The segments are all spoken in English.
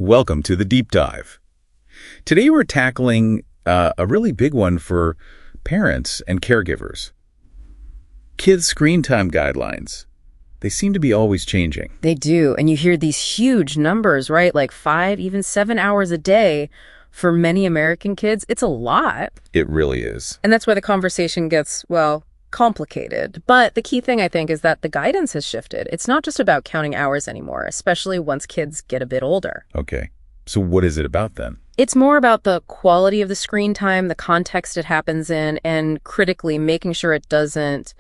Welcome to the Deep Dive. Today we're tackling a really big one for parents and caregivers. Kids' screen time guidelines. They seem to be always changing. They do, and you hear these huge numbers, right? Like 5, even 7 hours a day. For many American kids, it's a lot. It really is. And that's why the conversation gets, well, complicated. But the key thing, I think, is that the guidance has shifted. It's not just about counting hours anymore, especially once kids get a bit older. Okay. So what is it about then? It's more about the quality of the screen time, the context it happens in, and critically making sure it doesn't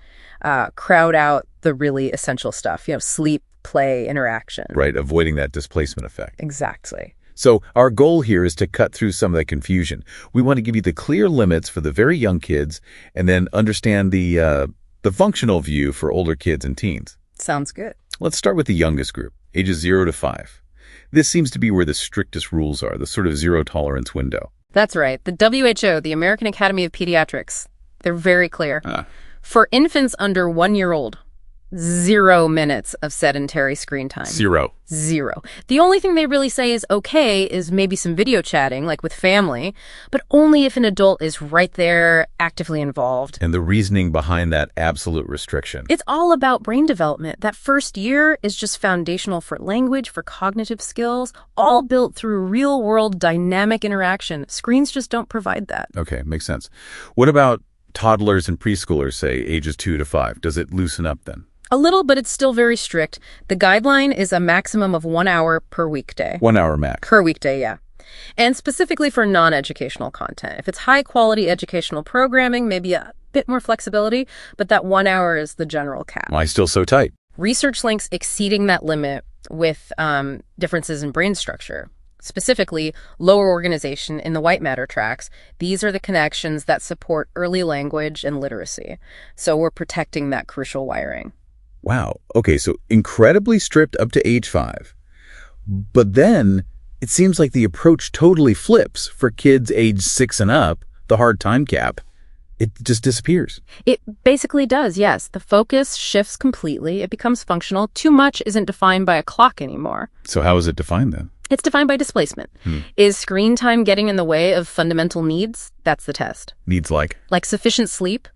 crowd out the really essential stuff, sleep, play, interaction. Right, avoiding that displacement effect. Exactly. So our goal here is to cut through some of that confusion. We want to give you the clear limits for the very young kids and then understand the functional view for older kids and teens. Sounds good. Let's start with the youngest group, ages 0 to 5. This seems to be where the strictest rules are, the sort of zero tolerance window. That's right. The WHO, the American Academy of Pediatrics, they're very clear. For infants under 1 year old, 0 minutes of sedentary screen time. Zero. The only thing they really say is okay is maybe some video chatting, like with family, but only if an adult is right there, actively involved. And the reasoning behind that absolute restriction. It's all about brain development. That first year is just foundational for language, for cognitive skills, all built through real-world dynamic interaction. Screens just don't provide that. Okay, makes sense. What about toddlers and preschoolers, say, ages 2 to 5? Does it loosen up then? A little, but it's still very strict. The guideline is a maximum of 1 hour per weekday. 1 hour max. Per weekday, yeah. And specifically for non-educational content. If it's high-quality educational programming, maybe a bit more flexibility, but that 1 hour is the general cap. Why still so tight? Research links exceeding that limit with differences in brain structure. Specifically, lower organization in the white matter tracts. These are the connections that support early language and literacy. So we're protecting that crucial wiring. Wow. Okay, so incredibly strict up to age 5. But then it seems like the approach totally flips for kids age 6 and up, the hard time cap. It just disappears. It basically does, yes. The focus shifts completely. It becomes functional. Too much isn't defined by a clock anymore. So how is it defined then? It's defined by displacement. Is screen time getting in the way of fundamental needs? That's the test. Needs like? Like sufficient sleep.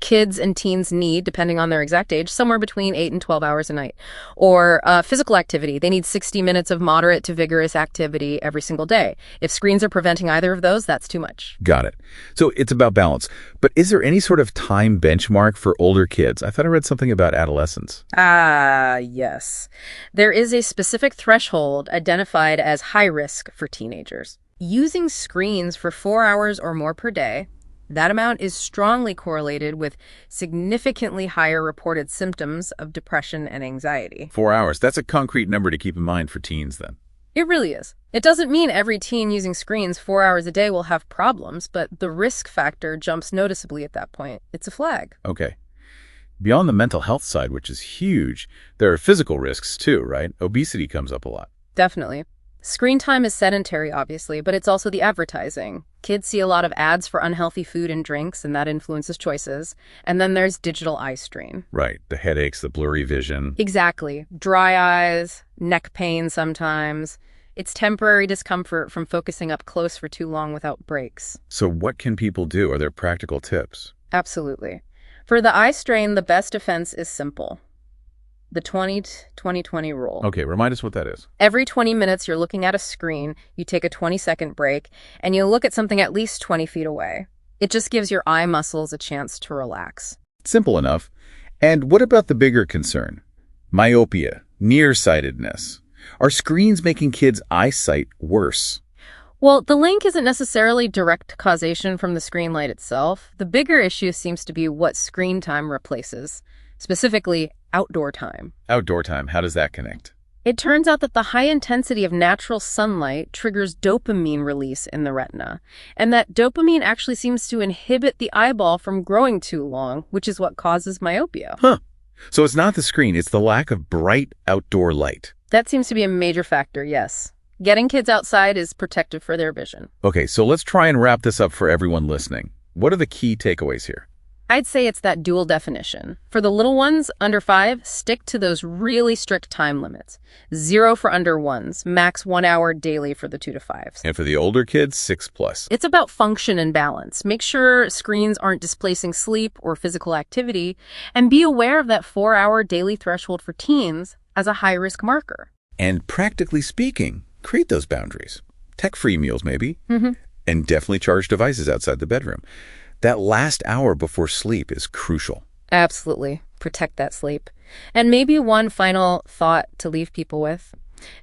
Kids and teens need, depending on their exact age, somewhere between 8 and 12 hours a night. Or physical activity. They need 60 minutes of moderate to vigorous activity every single day. If screens are preventing either of those, that's too much. Got it. So it's about balance. But is there any sort of time benchmark for older kids? I thought I read something about adolescents. Yes. There is a specific threshold identified as high risk for teenagers. Using screens for 4 hours or more per day, that amount is strongly correlated with significantly higher reported symptoms of depression and anxiety. 4 hours. That's a concrete number to keep in mind for teens then. It really is. It doesn't mean every teen using screens 4 hours a day will have problems, but the risk factor jumps noticeably at that point. It's a flag. Okay. Beyond the mental health side, which is huge, there are physical risks too, right? Obesity comes up a lot. Definitely. Screen time is sedentary, obviously, but it's also the advertising. Kids see a lot of ads for unhealthy food and drinks, and that influences choices. And then there's digital eye strain. Right. The headaches, the blurry vision. Exactly. Dry eyes, neck pain sometimes. It's temporary discomfort from focusing up close for too long without breaks. So what can people do? Are there practical tips? Absolutely. For the eye strain, the best defense is simple. The 20-20-20 rule. Okay, remind us what that is. Every 20 minutes, you're looking at a screen, you take a 20-second break, and you look at something at least 20 feet away. It just gives your eye muscles a chance to relax. Simple enough. And what about the bigger concern? Myopia, nearsightedness. Are screens making kids' eyesight worse? Well, the link isn't necessarily direct causation from the screen light itself. The bigger issue seems to be what screen time replaces, specifically outdoor time. Outdoor time, how does that connect? It turns out that the high intensity of natural sunlight triggers dopamine release in the retina, and that dopamine actually seems to inhibit the eyeball from growing too long, which is what causes myopia. Huh. So it's not the screen, it's the lack of bright outdoor light. That seems to be a major factor, yes. Getting kids outside is protective for their vision. Okay, so let's try and wrap this up for everyone listening. What are the key takeaways here? I'd say it's that dual definition. For the little ones, under 5, stick to those really strict time limits. 0 for under 1s, max 1 hour daily for the 2 to 5s. And for the older kids, 6+. It's about function and balance. Make sure screens aren't displacing sleep or physical activity, and be aware of that 4-hour daily threshold for teens as a high-risk marker. And practically speaking, create those boundaries. Tech-free meals, maybe. And definitely charge devices outside the bedroom. That last hour before sleep is crucial. Absolutely. Protect that sleep. And maybe one final thought to leave people with.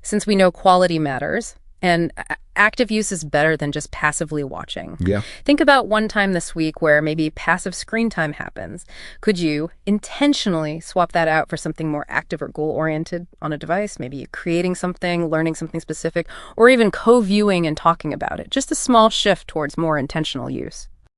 Since we know quality matters, and active use is better than just passively watching. Yeah. Think about one time this week where maybe passive screen time happens. Could you intentionally swap that out for something more active or goal-oriented on a device? Maybe creating something, learning something specific, or even co-viewing and talking about it. Just a small shift towards more intentional use.